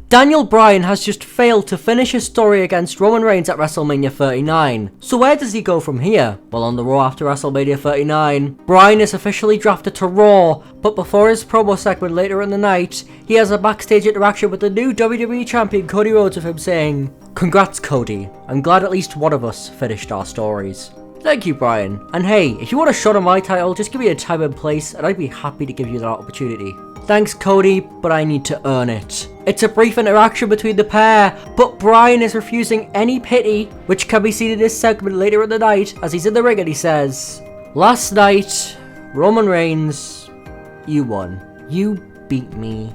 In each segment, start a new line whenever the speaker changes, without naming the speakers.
Daniel Bryan has just failed to finish his story against Roman Reigns at WrestleMania 39. So where does he go from here? Well, on the Raw after WrestleMania 39, Bryan is officially drafted to Raw, but before his promo segment later in the night, he has a backstage interaction with the new WWE Champion Cody Rhodes with him saying, "Congrats Cody, I'm glad at least one of us finished our stories." Thank you, Bryan. And hey, if you want a shot at my title, just give me a time and place and I'd be happy to give you that opportunity. Thanks Cody, but I need to earn it. It's a brief interaction between the pair, but Bryan is refusing any pity, which can be seen in this segment later in the night as he's in the ring and he says, "Last night, Roman Reigns, you won. You beat me,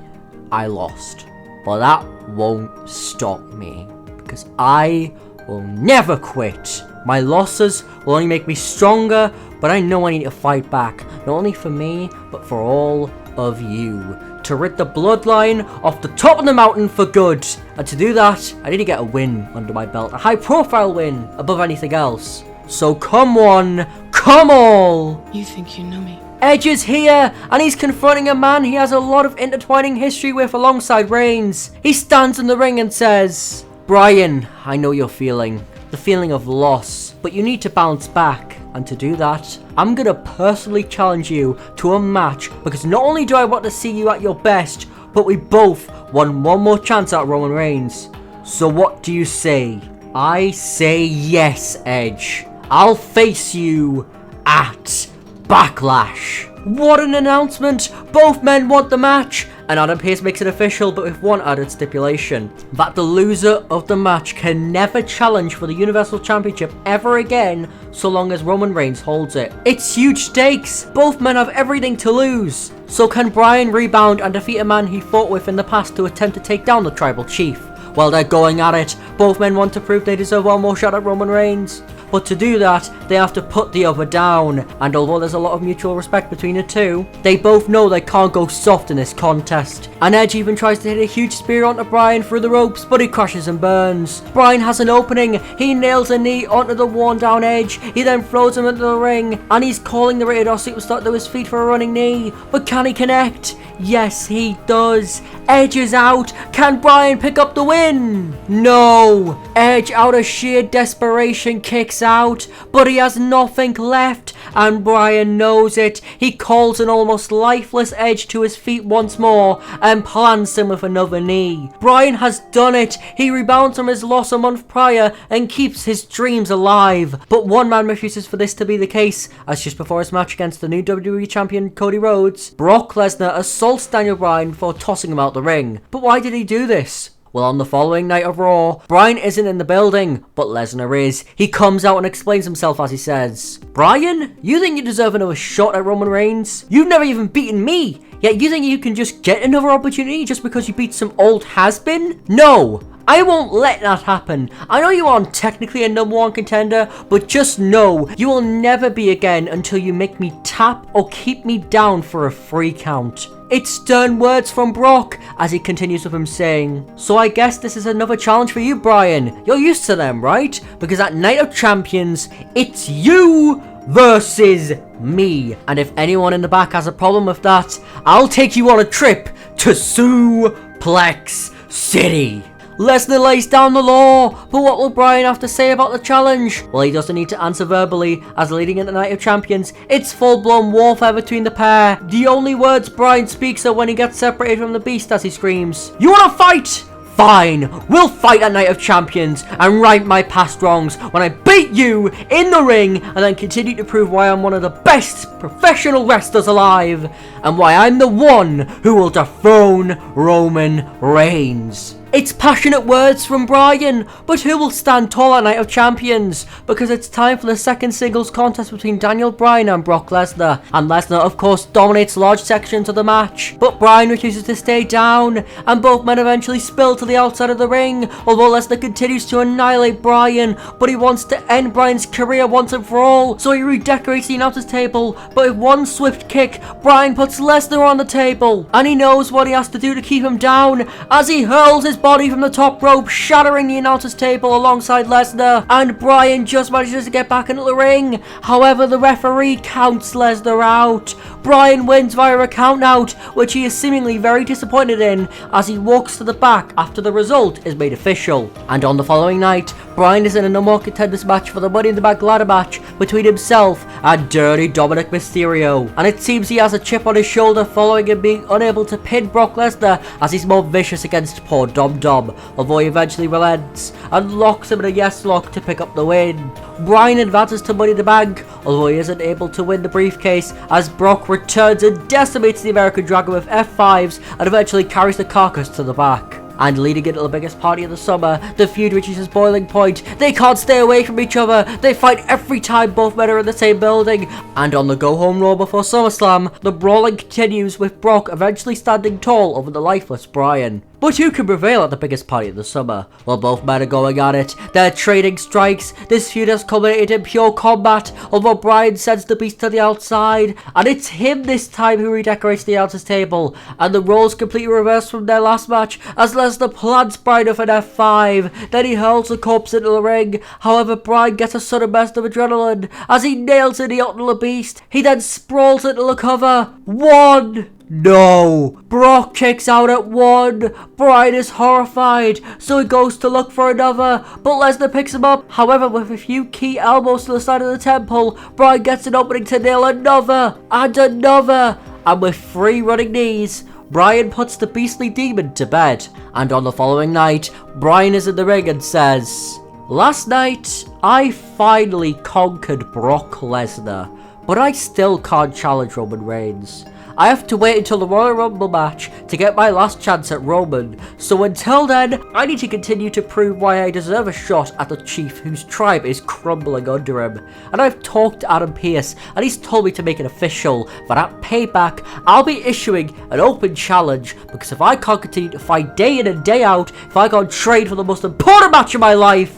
I lost. But that won't stop me, because I will never quit. My losses will only make me stronger, but I know I need to fight back, not only for me, but for all of you, to rid the bloodline off the top of the mountain for good. And to do that, I need to get a win under my belt, a high profile win above anything else. So come on, come all."
You think you know me?
Edge is here, and he's confronting a man he has a lot of intertwining history with alongside Reigns. He stands in the ring and says, "Bryan, I know you're feeling the feeling of loss, but you need to bounce back. And to do that, I'm gonna personally challenge you to a match, because not only do I want to see you at your best, but we both want one more chance at Roman Reigns. So what do you say?" I say yes, Edge. I'll face you at Backlash. What an announcement! Both men want the match, and Adam Pearce makes it official, but with one added stipulation, that the loser of the match can never challenge for the Universal Championship ever again, so long as Roman Reigns holds it. It's huge stakes! Both men have everything to lose. So can Bryan rebound and defeat a man he fought with in the past to attempt to take down the Tribal Chief? While they're going at it, both men want to prove they deserve one more shot at Roman Reigns. But to do that, they have to put the other down, and although there's a lot of mutual respect between the two, they both know they can't go soft in this contest. And Edge even tries to hit a huge spear onto Bryan through the ropes, but he crashes and burns. Bryan has an opening, he nails a knee onto the worn down Edge, he then throws him into the ring, and he's calling the Rated R Superstar to his feet for a running knee. But can he connect? Yes, he does. Edge is out. Can Bryan pick up the win? No. Edge, out of sheer desperation, kicks out, but he has nothing left, and Bryan knows it. He calls an almost lifeless Edge to his feet once more and plants him with another knee. Bryan has done it. He rebounds from his loss a month prior and keeps his dreams alive. But one man refuses for this to be the case, as just before his match against the new WWE Champion Cody Rhodes, Brock Lesnar assaults Daniel Bryan before tossing him out the ring. But why did he do this? Well, on the following night of Raw, Bryan isn't in the building, but Lesnar is. He comes out and explains himself as he says, "Bryan, you think you deserve another shot at Roman Reigns? You've never even beaten me, yet you think you can just get another opportunity just because you beat some old has-been? No! I won't let that happen. I know you aren't technically a #1 contender, but just know you will never be again until you make me tap or keep me down for a free count." It's stern words from Brock as he continues with him saying, "So I guess this is another challenge for you, Bryan. You're used to them, right? Because at Night of Champions, it's you versus me. And if anyone in the back has a problem with that, I'll take you on a trip to Suplex City." Lesnar lays down the law, but what will Bryan have to say about the challenge? Well, he doesn't need to answer verbally, as leading into Night of Champions, it's full-blown warfare between the pair. The only words Bryan speaks are when he gets separated from the Beast as he screams, "You wanna fight? Fine, we'll fight at Night of Champions and right my past wrongs when I beat you in the ring and then continue to prove why I'm one of the best professional wrestlers alive and why I'm the one who will dethrone Roman Reigns." It's passionate words from Bryan, but who will stand tall at Night of Champions? Because it's time for the second singles contest between Daniel Bryan and Brock Lesnar. And Lesnar, of course, dominates large sections of the match. But Bryan refuses to stay down, and both men eventually spill to the outside of the ring, although Lesnar continues to annihilate Bryan, but he wants to end Bryan's career once and for all, so he redecorates the announcer's table, but with one swift kick, Bryan puts Lesnar on the table, and he knows what he has to do to keep him down, as he hurls his body from the top rope, shattering the announcer's table alongside Lesnar, and Bryan just manages to get back into the ring. However, the referee counts Lesnar out. Bryan wins via a count out, which he is seemingly very disappointed in as he walks to the back after the result is made official. And on the following night, Bryan is in a no more contenders match for the Money in the Bank ladder match between himself and Dirty Dominic Mysterio. And it seems he has a chip on his shoulder following him being unable to pin Brock Lesnar as he's more vicious against poor Dom Dom, although he eventually relents and locks him in a yes lock to pick up the win. Bryan advances to Money in the Bank, although he isn't able to win the briefcase as Brock returns and decimates the American Dragon with F5s and eventually carries the carcass to the back. And leading into the biggest party of the summer, the feud reaches its boiling point. They can't stay away from each other. They fight every time both men are in the same building. And on the go-home Raw before SummerSlam, the brawling continues with Brock eventually standing tall over the lifeless Bryan. But who can prevail at the biggest party of the summer? Well, both men are going at it. They're trading strikes. This feud has culminated in pure combat, although Bryan sends the beast to the outside. And it's him this time who redecorates the announcer's table. And the roles completely reversed from their last match as Lesnar plants Bryan with an F5. Then he hurls the corpse into the ring. However, Bryan gets a sudden burst of adrenaline as he nails in the ultimate beast. He then sprawls into the cover. One. No! Brock kicks out at one. Bryan is horrified, so he goes to look for another, but Lesnar picks him up. However, with a few key elbows to the side of the temple, Bryan gets an opening to nail another, and another. And with 3 running knees, Bryan puts the beastly demon to bed. And on the following night, Bryan is in the ring and says, "Last night, I finally conquered Brock Lesnar, but I still can't challenge Roman Reigns. I have to wait until the Royal Rumble match to get my last chance at Roman, so until then, I need to continue to prove why I deserve a shot at the Chief whose tribe is crumbling under him. And I've talked to Adam Pearce, and he's told me to make it official that at Payback, I'll be issuing an open challenge, because if I can't continue to fight day in and day out, if I can't train for the most important match of my life,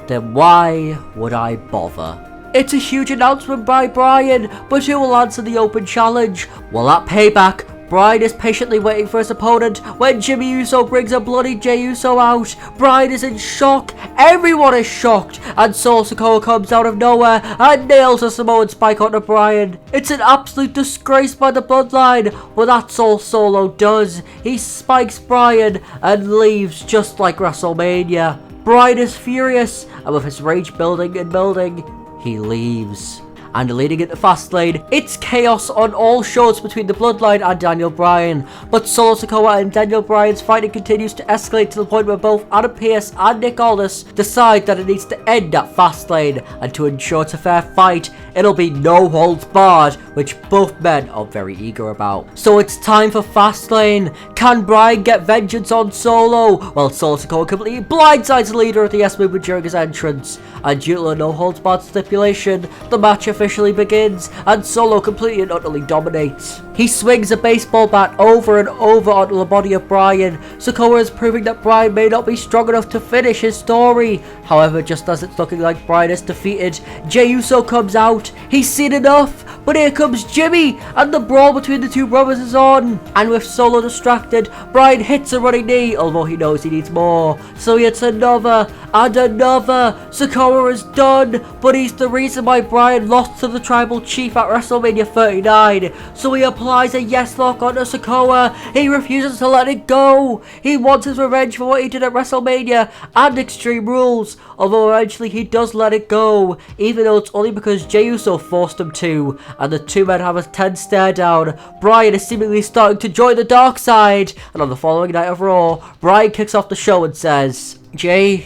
then why would I bother?" It's a huge announcement by Bryan, but who will answer the open challenge? Well, at Payback, Bryan is patiently waiting for his opponent when Jimmy Uso brings a bloody Jey Uso out. Bryan is in shock, everyone is shocked, and Solo Sikoa comes out of nowhere and nails a Samoan spike onto Bryan. It's an absolute disgrace by the bloodline, but that's all Solo does. He spikes Bryan and leaves just like WrestleMania. Bryan is furious, and with his rage building and building, he leaves. And leading into Fastlane, it's chaos on all shows between the Bloodline and Daniel Bryan. But Solo Sikoa and Daniel Bryan's fighting continues to escalate to the point where both Adam Pearce and Nick Aldis decide that it needs to end at Fastlane. And to ensure it's a fair fight, it'll be no holds barred, which both men are very eager about. So it's time for Fastlane. Can Bryan get vengeance on Solo? Well, Solo Sikoa completely blindsides the leader of the S movement during his entrance. And due to a no holds barred stipulation, the match officially begins, and Solo completely and utterly dominates. He swings a baseball bat over and over onto the body of Bryan. Sikoa is proving that Bryan may not be strong enough to finish his story. However, just as it's looking like Bryan is defeated, Jey Uso comes out. He's seen enough, but here comes Jimmy, and the brawl between the two brothers is on. And with Solo distracted, Bryan hits a running knee, although he knows he needs more. So he hits another, and another. Sikoa is done, but he's the reason why Bryan lost to the Tribal Chief at WrestleMania 39. So he applies a yes lock onto Sikoa. He refuses to let it go. He wants his revenge for what he did at WrestleMania and Extreme Rules, although eventually he does let it go, even though it's only because Jey Uso forced him to. And the two men have a tense stare down. Bryan is seemingly starting to join the dark side. And on the following night of Raw, Bryan kicks off the show and says, "Jey,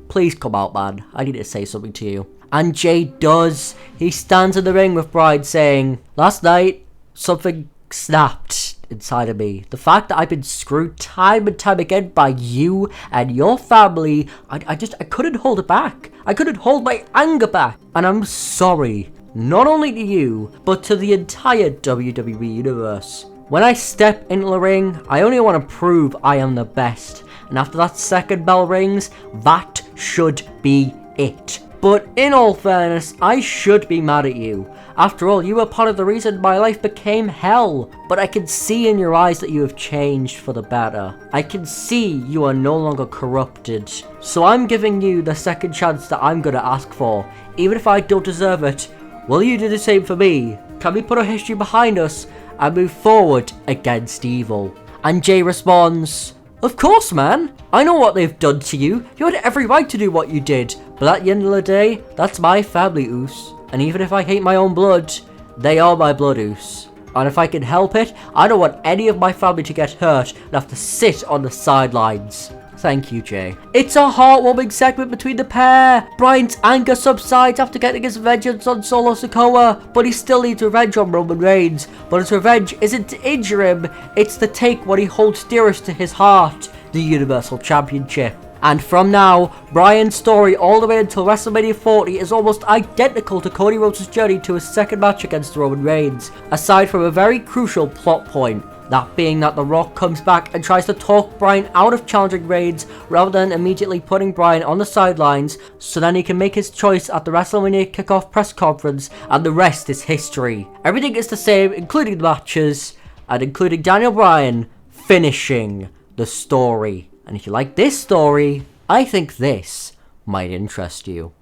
please come out, man. I need to say something to you." And Jey does. He stands in the ring with Bryan saying, "Last night, something snapped inside of me. The fact that I've been screwed time and time again by you and your family, I couldn't hold it back. I couldn't hold my anger back. And I'm sorry, not only to you, but to the entire WWE universe. When I step into the ring, I only want to prove I am the best. And after that second bell rings, that should be it. But in all fairness, I should be mad at you. After all, you were part of the reason my life became hell. But I can see in your eyes that you have changed for the better. I can see you are no longer corrupted. So I'm giving you the second chance that I'm gonna ask for. Even if I don't deserve it, will you do the same for me? Can we put our history behind us and move forward against evil? And Jay responds, of course, man. I know what they've done to you. You had every right to do what you did. But at the end of the day, that's my family, Oos. And even if I hate my own blood, they are my blood, Oos. And if I can help it, I don't want any of my family to get hurt and have to sit on the sidelines. Thank you, Jay. It's a heartwarming segment between the pair. Bryan's anger subsides after getting his vengeance on Solo Sikoa, but he still needs revenge on Roman Reigns. But his revenge isn't to injure him, it's to take what he holds dearest to his heart, the Universal Championship. And from now, Bryan's story all the way until WrestleMania 40 is almost identical to Cody Rhodes' journey to his second match against Roman Reigns, aside from a very crucial plot point. That being that The Rock comes back and tries to talk Bryan out of challenging Reigns rather than immediately putting Bryan on the sidelines so then he can make his choice at the WrestleMania kickoff press conference, and the rest is history. Everything is the same, including the matches, and including Daniel Bryan finishing the story. And if you like this story, I think this might interest you.